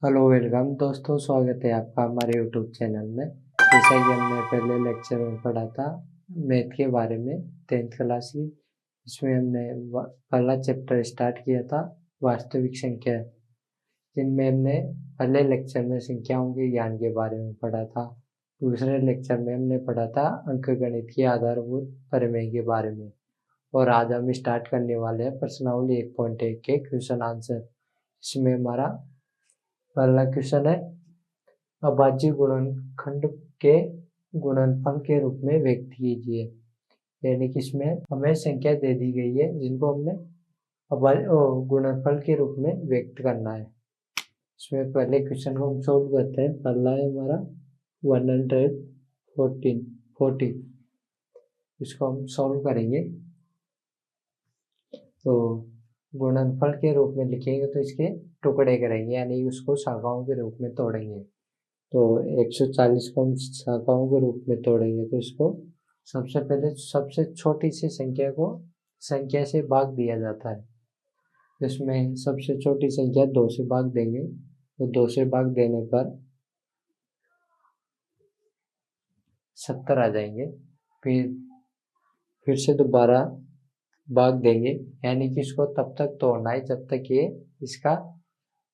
Hello welcome दोस्तों, स्वागत है आपका हमारे यूट्यूब चैनल में। जैसा कि हमने पहले लेक्चर में पढ़ा था मैथ के बारे में, 10th क्लास की। इसमें हमने पहला चैप्टर स्टार्ट किया था वास्तविक संख्या, जिनमें हमने पहले लेक्चर में संख्याओं के ज्ञान के बारे में पढ़ा था। दूसरे लेक्चर में हमने पढ़ा था अंकगणित की आधारभूत प्रमेय के बारे में। और आज हम स्टार्ट करने वाले हैं प्रश्नावली 1.1 के क्वेश्चन आंसर। इसमें हमारा पहला क्वेश्चन है, अभाज्य गुणनखंड के गुणनफल के रूप में व्यक्त कीजिए। यानी कि इसमें हमें संख्या दे दी गई है जिनको हमने गुणनफल के रूप में व्यक्त करना है। इसमें पहले क्वेश्चन को हम सोल्व करते हैं। पहला है हमारा 140। इसको हम सोल्व करेंगे तो गुणनफल के रूप में लिखेंगे तो इसके टुकड़े करेंगे, यानी उसको शाखाओं के रूप में तोड़ेंगे। तो 140 को हम शाखाओं के रूप में तोड़ेंगे तो इसको सबसे पहले सबसे छोटी सी संख्या को संख्या से भाग दिया जाता है। इसमें सबसे छोटी संख्या 2 से भाग देंगे तो 2 से भाग देने पर 70 आ जाएंगे। फिर से दोबारा भाग देंगे, यानी कि इसको तब तक तोड़ना है जब तक ये इसका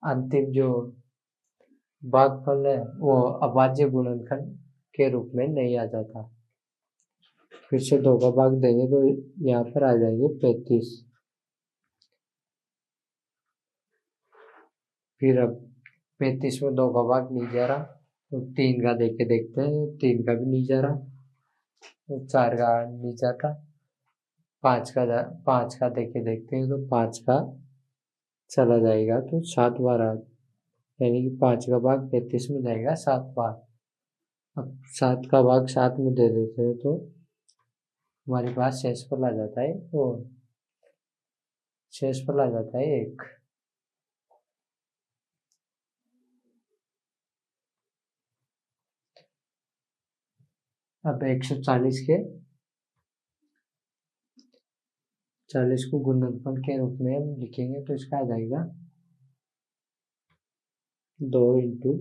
अंतिम जो भागफल है वो अभाज्य गुणनखंड के रूप में नहीं आ जाता। फिर से 2 का भाग देंगे तो यहाँ पर आ जाएंगे 35। फिर अब 35 में 2 का भाग नहीं जा रहा तो 3 का देके देखते हैं, 3 का भी नहीं जा रहा तो 4 का नहीं जाता। 5 का देके देखते हैं तो 5 का चला जाएगा तो 7 बार यानी कि 5 का भाग 35 में जाएगा 7 बार। अब 7 का भाग 7 में दे देते हैं तो हमारे पास शेषफल आ जाता है, और शेषफल आ जाता है 1। अब 140 के 40 को गुणनफल के रूप में हम लिखेंगे तो इसका आ जाएगा 2 इंटू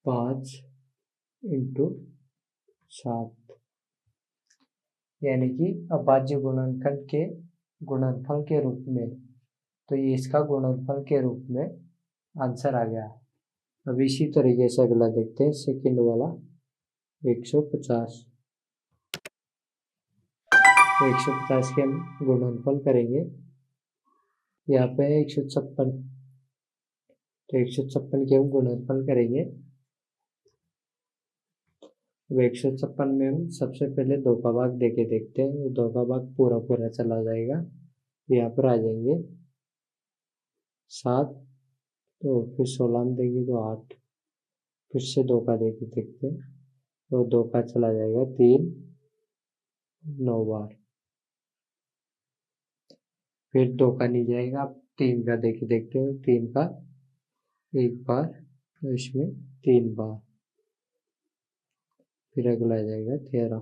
5 इंटू 7, यानी कि अभाज्य गुणनखंड के गुणनफल के रूप में। तो ये इसका गुणनफल के रूप में आंसर आ गया। अब इसी तरीके से अगला देखते हैं, सेकंड वाला 150। तो 150 के हम गुणनफल करेंगे, यहाँ पे है 156। तो 156 के हम गुणनफल करेंगे। अब 156 में हम सबसे पहले 2 का भाग देके देखते हैं, 2 का भाग पूरा पूरा चला जाएगा तो यहाँ पर आ जाएंगे 7। तो फिर 16 में देंगे तो 8। फिर से 2 का देके देखते हैं तो 2 का चला जाएगा 3 9 बार। फिर 2 का नहीं जाएगा, 3 का देके देखते हैं, 3 का 1 बार तो इसमें 3 बार। फिर अगला आ जाएगा 13।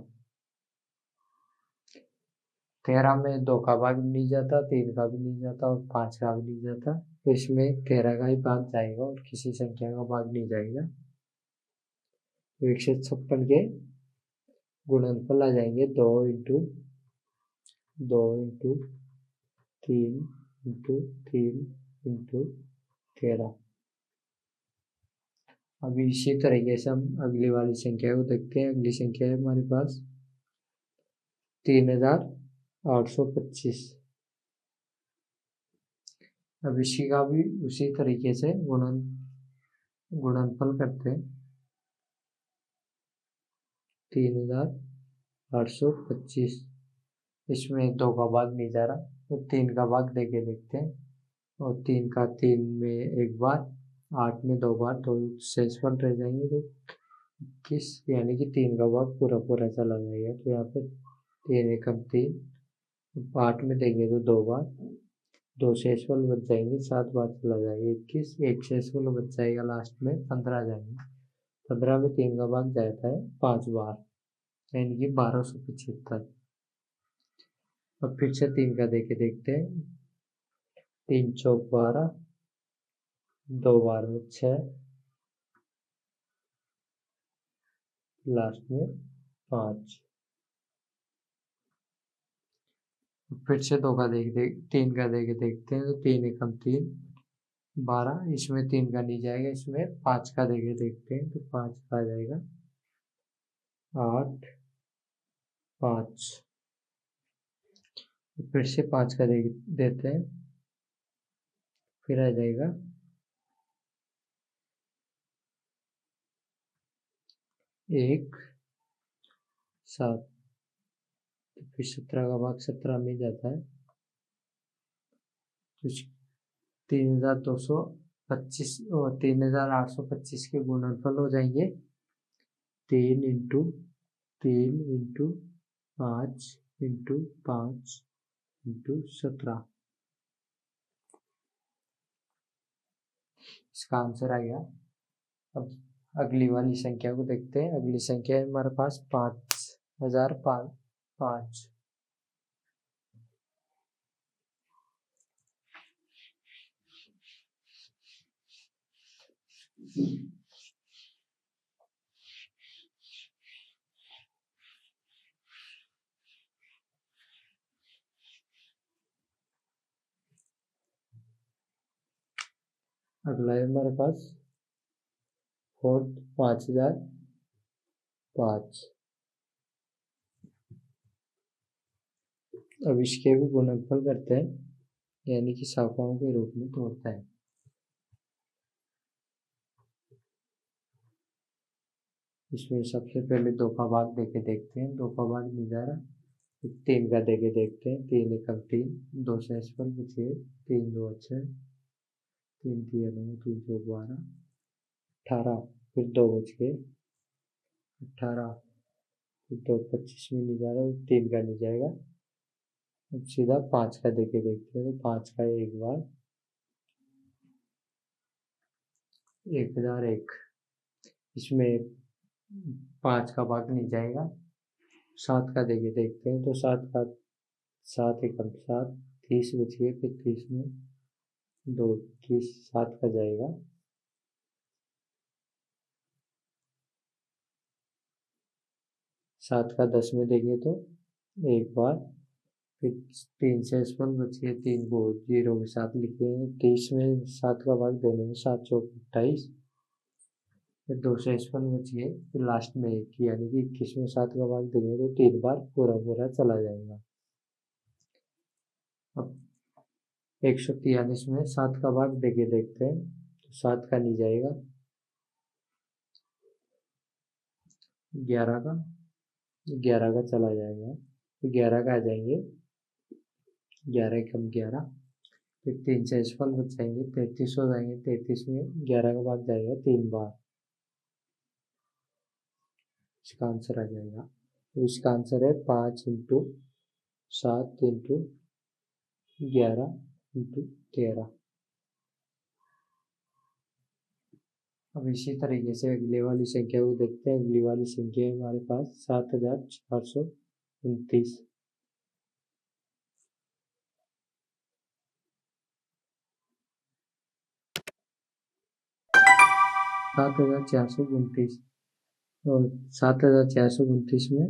13 में 2 का भाग नहीं जाता, 3 का भी नहीं जाता और 5 का भी नहीं जाता, तो इसमें 13 का ही भाग जाएगा और किसी संख्या का भाग नहीं जाएगा। तो 156 के गुणनफल आ जाएंगे 2 इंटू 3 इंटू 3 इंटू 13। अभी इसी तरीके से हम अगली वाली संख्या को देखते हैं। अगली संख्या है हमारे पास 3825। अब इसी का भी उसी तरीके से गुणनफल करते हैं। 3825, इसमें 2 का भाग नहीं जा रहा तो 3 का भाग देके देखते हैं, और 3 का 3 में 1 बार, 8 में 2 बार, तो शेषफल रह जाएंगे तो 21, यानी कि 3 का भाग पूरा पूरा चला जाएगा। तो यहाँ पे 3 एकम 3, 8 में देंगे तो 2 बार, 2 शेषफल बच जाएंगे, 7 बार चला जाएगा 21, एक शेषफल बच जाएगा लास्ट में 15 जाएंगे। 15 में 3 का भाग जाता है 5 बार, यानी कि 1275। अब फिर से 3 का देके देखते हैं। 3 चौक 12, 2 बार में 6, लास्ट में 5। फिर से 2 का देख 3 का देके देखते हैं, तो 3 एकम 3, 12। इसमें 3 का नहीं जाएगा, इसमें 5 का देके देखते हैं, तो 5 का आ जाएगा 8, 5। फिर से 5 का देते हैं, फिर आ जाएगा 1, 7। तो फिर 17 का भाग 17 में जाता है, तो 3225 और 3825 के गुणनफल हो जाएंगे 3 इंटू 3 इंटू 5 इंटू 5 इंटू 17। इसका आंसर आ गया। अब अगली वाली संख्या को देखते हैं। अगली संख्या है हमारे पास 5005। अगला है हमारे पास 5005। अब इसके भी गुणनफल करते हैं, यानी कि शाखाओं के रूप में तोड़ते हैं। इसमें सबसे पहले 2 का भाग देके देखते हैं। 2 का भाग नहीं जा रहा, 3 का देके देखते हैं। 3 एकम 3, 2 से असफल बचे 3 2 6, 3 3 9, 3 4 12, 18। फिर 2 बच गए 18। फिर 2 25 में नहीं जा रहा, 3 का नहीं जाएगा। अब सीधा 5 का देके देखते हैं, तो 5 का एक बार 1001। इसमें 5 का भाग नहीं जाएगा। 7 का देके देखते हैं, तो 7 एकम 7, 30 बच गए। फिर 30 में 2 30, 7 का जाएगा। 7 का 10 में देंगे तो एक बार। फिर 3 से असफल बच गए, 3 को 0 के साथ लिखे हैं। 30 में 7 का भाग देने में 7 चौक 28। फिर 2 से असफल बच गए, फिर लास्ट में 1, यानी कि 21 में 7 का भाग देंगे तो 3 बार पूरा पूरा चला जाएगा। अब 143 में 7 का भाग देके देखते हैं, तो 7 का नहीं जाएगा। 11 का चला जाएगा, फिर 11 का आ जाएंगे 11 कम 11। फिर 3 से असफल बच जाएंगे, 33 हो जाएंगे। 33 में 11 का भाग जाएगा 3 बार। इसका आंसर आ जाएगा। तो इसका आंसर है 5 इंटू 7 इंटू 11 इंटू 13। अब इसी तरीके से अगले वाली संख्या को देखते हैं। अगली वाली संख्या है हमारे पास 7429। 7429 और 7429 में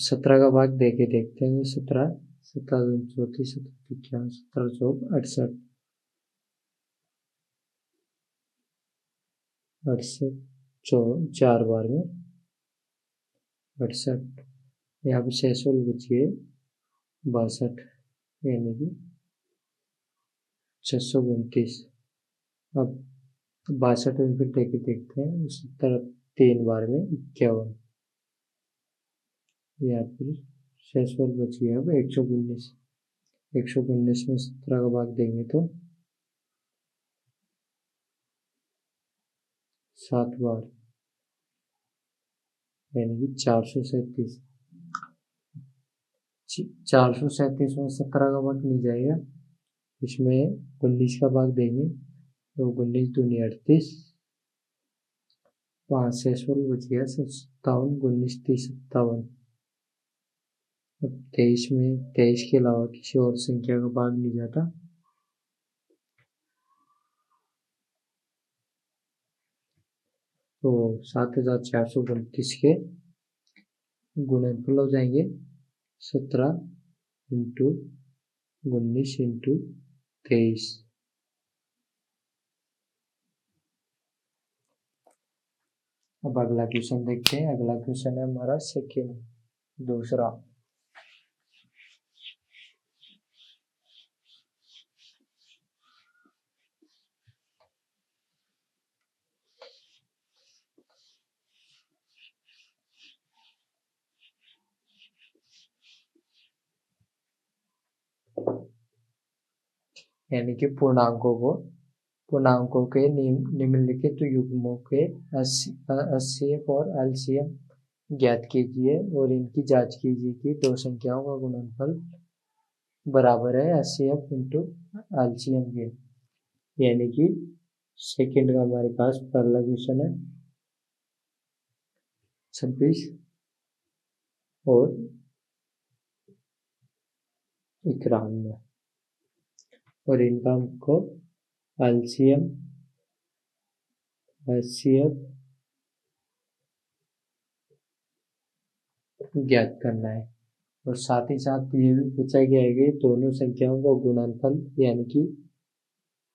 17 का भाग देके देखते हैं। 17 17 34 17 51 17 चौक 68। 68 4 बार में 68। यहाँ पे 616 बच गए 62, यानी कि 629। अब 62 में फिर देके देखते हैं। 70 3 बार में 51, या फिर 616 बच गया। अब 119। 119 में 17 का भाग देंगे तो 7 बार, यानी कि 437। 437 में 17 का भाग नहीं जाएगा। इसमें 19 का भाग देंगे तो 19 दूनी 38, 5 से 16 बच गया 57, 19 30 57। अब 23 में 23 के अलावा किसी और संख्या का भाग नहीं जाता। तो 7,429 के गुणनफल हो जाएंगे 17 इंटू 19 इंटू 23। अब अगला क्वेश्चन देखते हैं। अगला क्वेश्चन है हमारा सेकेंड, दूसरा। यानी कि पूर्णांकों के निम्नलिखित युग्मों के HCF और LCM ज्ञात कीजिए और इनकी जांच कीजिए कि दो संख्याओं का गुणनफल बराबर है HCF इंटू LCM के। यानी कि सेकेंड का हमारे पास पहला क्वेश्चन है 26 और 91 और इनका हमको LCM HCF ज्ञात करना है। और साथ ही साथ ये भी पूछा गया है कि दोनों संख्याओं का गुणनफल, यानी कि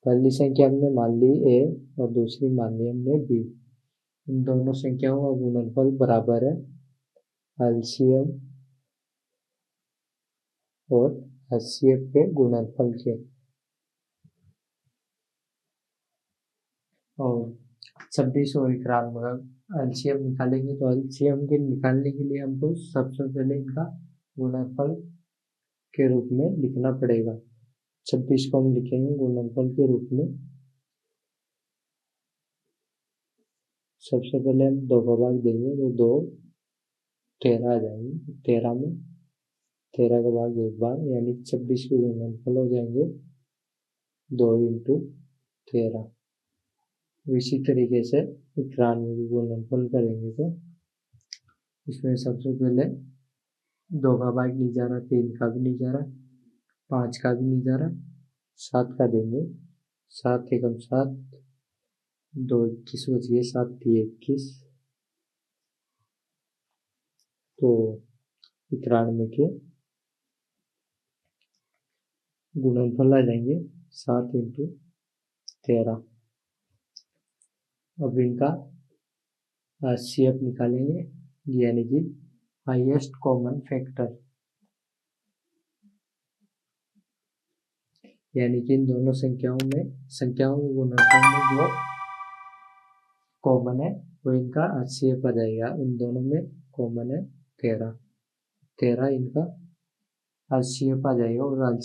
पहली संख्या हमने मान ली A और दूसरी मान ली हमने B, इन दोनों संख्याओं का गुणनफल बराबर है LCM और HCF के गुणनफल के। और 26 और 91 का LCM निकालेंगे तो LCM के निकालने के लिए हमको सबसे पहले इनका गुणनफल के रूप में लिखना पड़ेगा। 26 को हम लिखेंगे गुणनफल के रूप में। सबसे पहले हम 2 का भाग देंगे तो 2 13 आ जाएंगे। 13 में 13 का भाग एक बार, यानी 26 के गुणनफल हो जाएंगे 2 इंटू 13। इसी तरीके से 91 के गुणनफल करेंगे तो इसमें सबसे पहले 2 का भाग नहीं जा रहा, 3 का भी नहीं जा रहा, 5 का भी नहीं जा रहा, 7 का देंगे। 7 एकम 7, 2 21 बचिए, 7 21। तो 91 के गुणनफल आ जाएंगे 7 इंटू 13। अब इनका HCF निकालेंगे, यानी कि हाईएस्ट कॉमन फैक्टर, यानी कि इन दोनों संख्याओं के गुणनफल में जो कॉमन है वो इनका HCF आ जाएगा। इन दोनों में कॉमन है 13, 13 इनका HCF आ जाएगा। और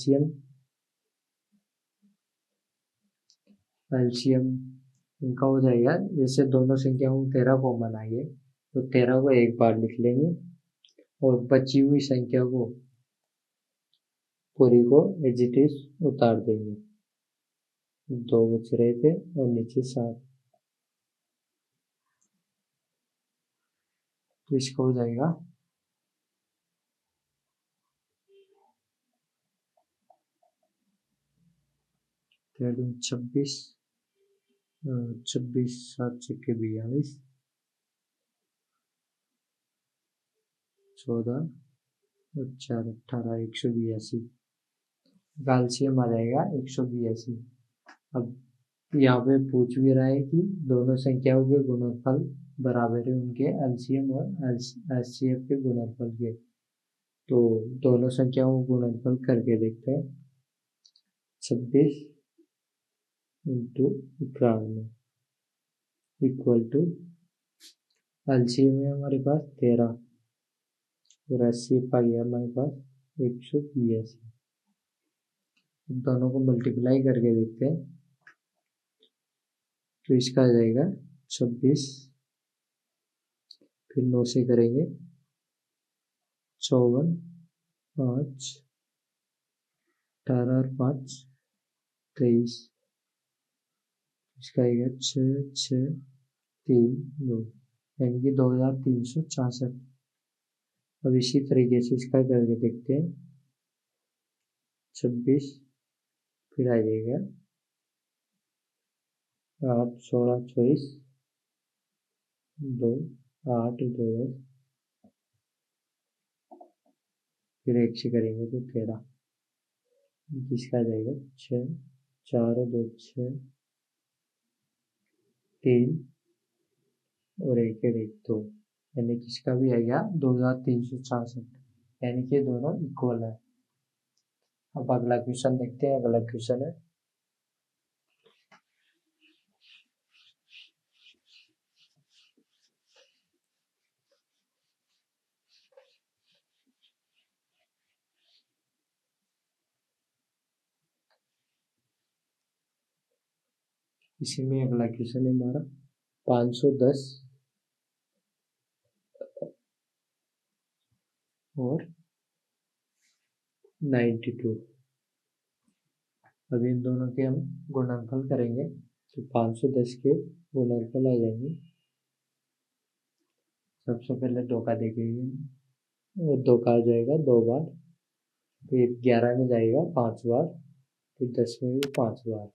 LCM इनका हो जाएगा, जैसे दोनों संख्याओं में 13 कॉमन आ गए तो 13 को एक बार लिख लेंगे और बची हुई संख्या को पूरी को एज इट इज उतार देंगे। 2 बच रहे थे और नीचे 7, तो इसका हो जाएगा 26, 26 7 छक्के 42, 14 और 4 18, 182। कैल्शियम आ जाएगा 182। अब यहाँ पे पूछ भी रहा है कि दोनों संख्याओं के गुणनफल बराबर है उनके LCM और HCF के गुणनफल के। तो दोनों संख्याओं को गुणनफल करके देखते हैं। 26 इंटू 91 इक्वल टू LCM है हमारे पास 13 और HCF आ गया हमारे पास 182। दोनों को मल्टीप्लाई करके देखते हैं तो इसका आ जाएगा 26, फिर 9 से करेंगे 54, 5, 18 और 5 23, इसका आएगा 6 6 3 2, यानी कि 2366। अब इसी तरीके से इसका करके देखते हैं। 26 फिर आ जाएगा 8 16 24 2 8 2 10, फिर 1 से करेंगे तो 13, किसका आ जाएगा 6, 4 2 6, 3 और 1 1 2, यानी किसका भी आ गया 2366, यानी कि दोनों इक्वल है। अब अगला क्वेश्चन देखते हैं। अगला क्वेश्चन है इसी में अगला क्वेश्चन है हमारा 510 और 92। अभी इन दोनों के हम गुणनफल करेंगे तो 510 के गुणनफल आ जाएंगे। सबसे पहले 2 का देखेंगे, 2 का आ जाएगा 2 बार, फिर 11 में जाएगा 5 बार, फिर 10 में भी 5 बार,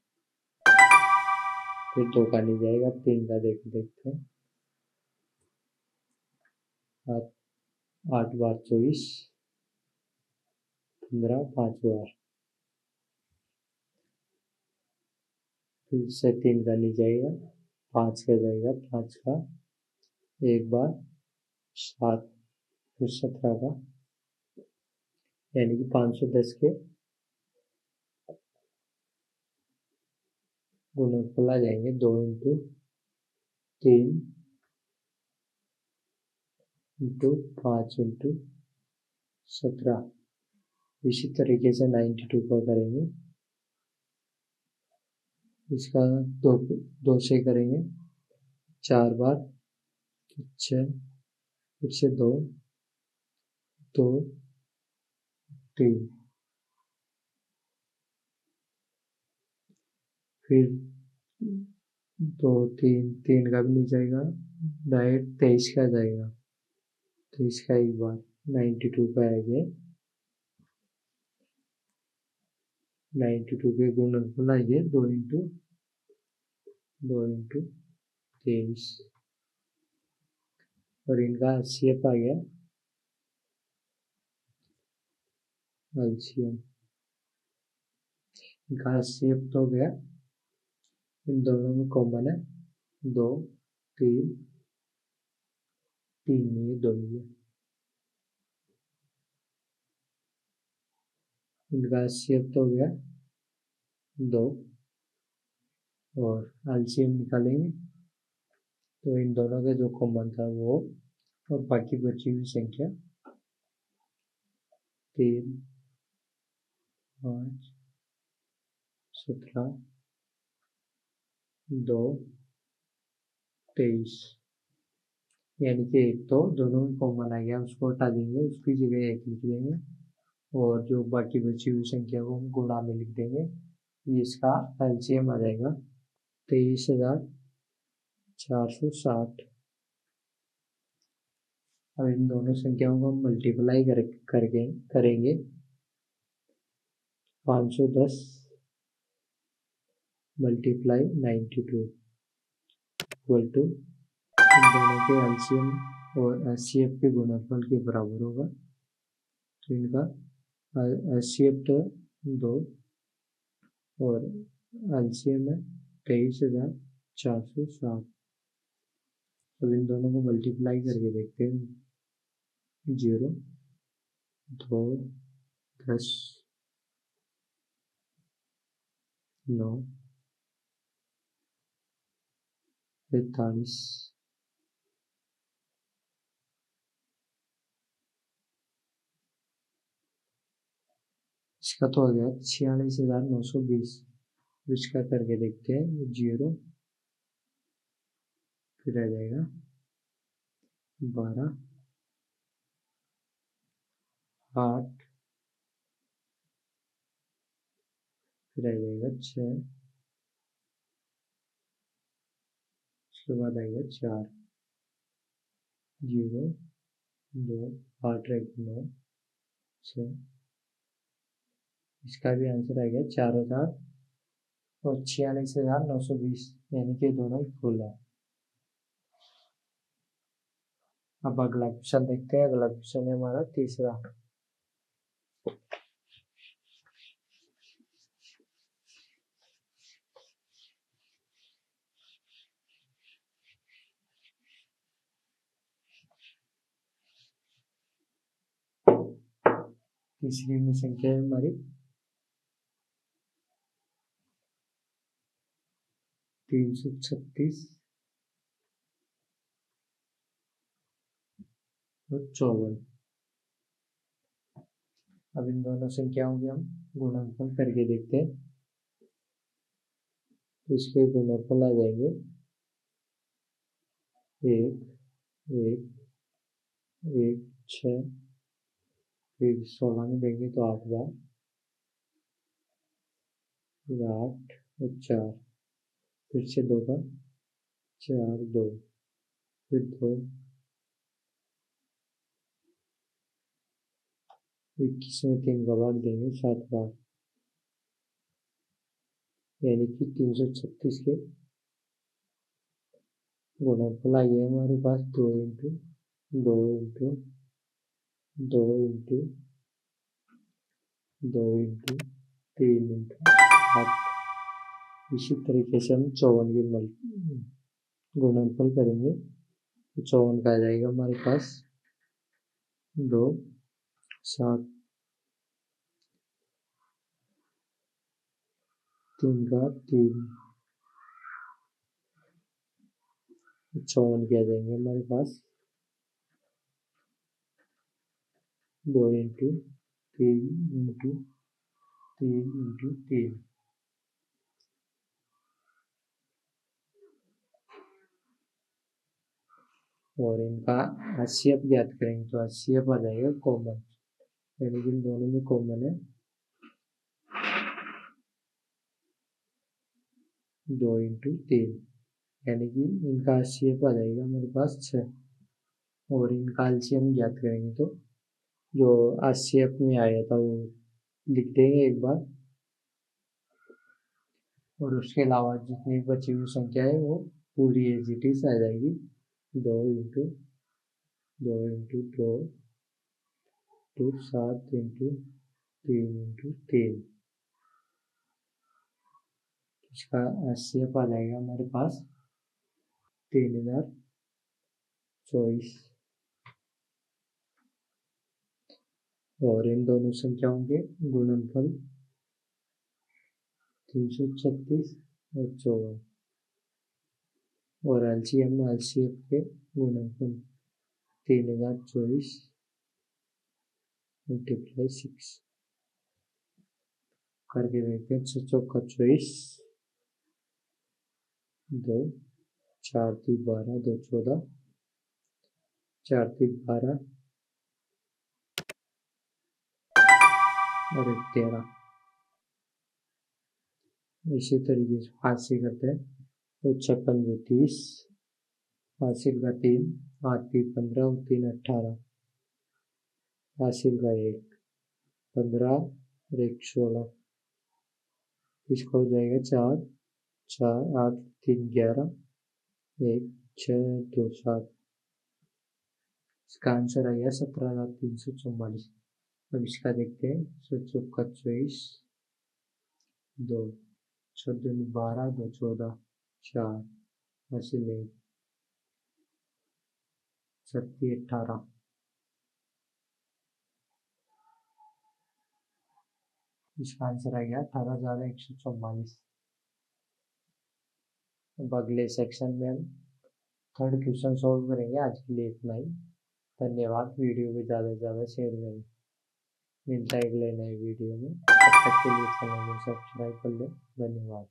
फिर 2 का नहीं जाएगा। 3 का देखते हैं, 8 बार 24, 15 5 बार, फिर से 3 का नहीं जाएगा, 5 का जाएगा, 5 का 1 बार 7, फिर 17 का, यानी कि 510 के गुणनफल आ जाएंगे 2 इंटू 3 इंटू 5 इंटू 17। इसी तरीके से 92 का करेंगे, इसका 2 से करेंगे 4 बार, 6, फिर से 2 2 3, फिर 2 3 3 का भी नहीं जाएगा, डायरेक्ट 23 का जाएगा, 23 का 1 बार, 92 का आएगा। 92 के गुणनफल आएंगे 2 इंटू 23, और इनका HCF आ गया, एलसीएम इनका HCF तो हो गया, इन दोनों में कॉमन है 2 3 3 में ये 2 ही है, इनका HCF तो हो गया 2, और एलसीएम निकालेंगे तो इन दोनों का जो कॉमन था वो, और बाकी बची हुई संख्या 3 5 17 2 23, यानी कि एक तो दोनों में कॉमन आ गया, उसको हटा देंगे, उसकी जगह 1 लिख देंगे, और जो बाकी बची हुई संख्या को हम गुणा में लिख देंगे। ये इसका एलसीएम आ जाएगा 23,460। अब इन दोनों संख्याओं को हम मल्टीप्लाई करेंगे 510 मल्टीप्लाई 92 इक्वल टू इन दोनों के एलसीएम और एचसीएफ के गुणनफल के बराबर होगा। तो इनका एचसीएफ तो 2 और एलसीएम है 23,460। अब इन दोनों को मल्टीप्लाई करके देखते हैं, 0 2 10 9 45, इसका तो हो गया 46,920। इसका करके देखते हैं, 0 फिर आ जाएगा 12 8, फिर आ जाएगा 6, उसके बाद आएगा 4, 0 2 8 9 6, इसका भी आंसर आ गया 4,000 और 46,920, यानी कि दोनों इक्वल है। अब अगला क्वेश्चन देखते हैं। अगला क्वेश्चन है हमारा तीसरा। तीसरी में संख्या है हमारी 336 और 54। अब इन दोनों संख्याओं के हम गुणनफल करके देखते हैं। तो इसके गुणनफल आ जाएंगे 1 1 1 6, फिर 16 में देंगे तो 8 बार, फिर 8 और 4, फिर से 2 बार, 4 2, फिर 2, 21 में 3 का भाग देंगे 7 बार, यानी कि 336 के गुणनफल आ गया हमारे पास 2 into 2 into 2 into 2 into 3 into 7। इसी तरीके से हम 54 के गुणनफल करेंगे तो 54 का आ जाएगा हमारे पास 2 7, 3 का 3, 54 के आ जाएंगे हमारे पास 2 इंटू 3 इंटू 3 इंटू 3। और इनका HCF ज्ञात करेंगे तो HCF आ जाएगा कॉमन, यानी कि इन दोनों में कॉमन है 2 इंटू 3, यानी कि इनका HCF आ जाएगा हमारे पास 6। और इनका LCM ज्ञात करेंगे तो जो HCF में आया था वो लिख देंगे एक बार, और उसके अलावा जितनी बची हुई संख्या है वो पूरी एज इट इज आ जाएगी 2 into 2 into 2 to 7 into 3 into 3। इसका HCF आ जाएगा हमारे पास 3024। और इन दोनों संख्याओं के गुणनफल 336 और 54, और LCM LCF के गुणनफल 3024 मल्टीप्लाई 6 करके देखते हैं। 6 चौका 24, 2 4 3 12, 2 14, 4 3 12 और 1 13। इसी तरीके से हासिल करते हैं तो 6 5 30, हासिल का 3, 8 3 15 और 3 18, हासिल का 1 15 और 1 16। इसका हो जाएगा 4 4 8 3 11, 1 6 2 7। इसका आंसर आ गया 17,344। अब इसका देखते हैं। 6 चौका 24, 2 6 दूनी 12, 2 14, 4 हासिल 1 37 18। इसका आंसर आ गया 18,144। अब अगले सेक्शन में हम थर्ड क्वेश्चन सॉल्व करेंगे। आज के लिए इतना ही। धन्यवाद। वीडियो को ज़्यादा से ज़्यादा शेयर करें। मिलता है अगले नए वीडियो में। तब तक के लिए चैनल को सब्सक्राइब कर लें। धन्यवाद।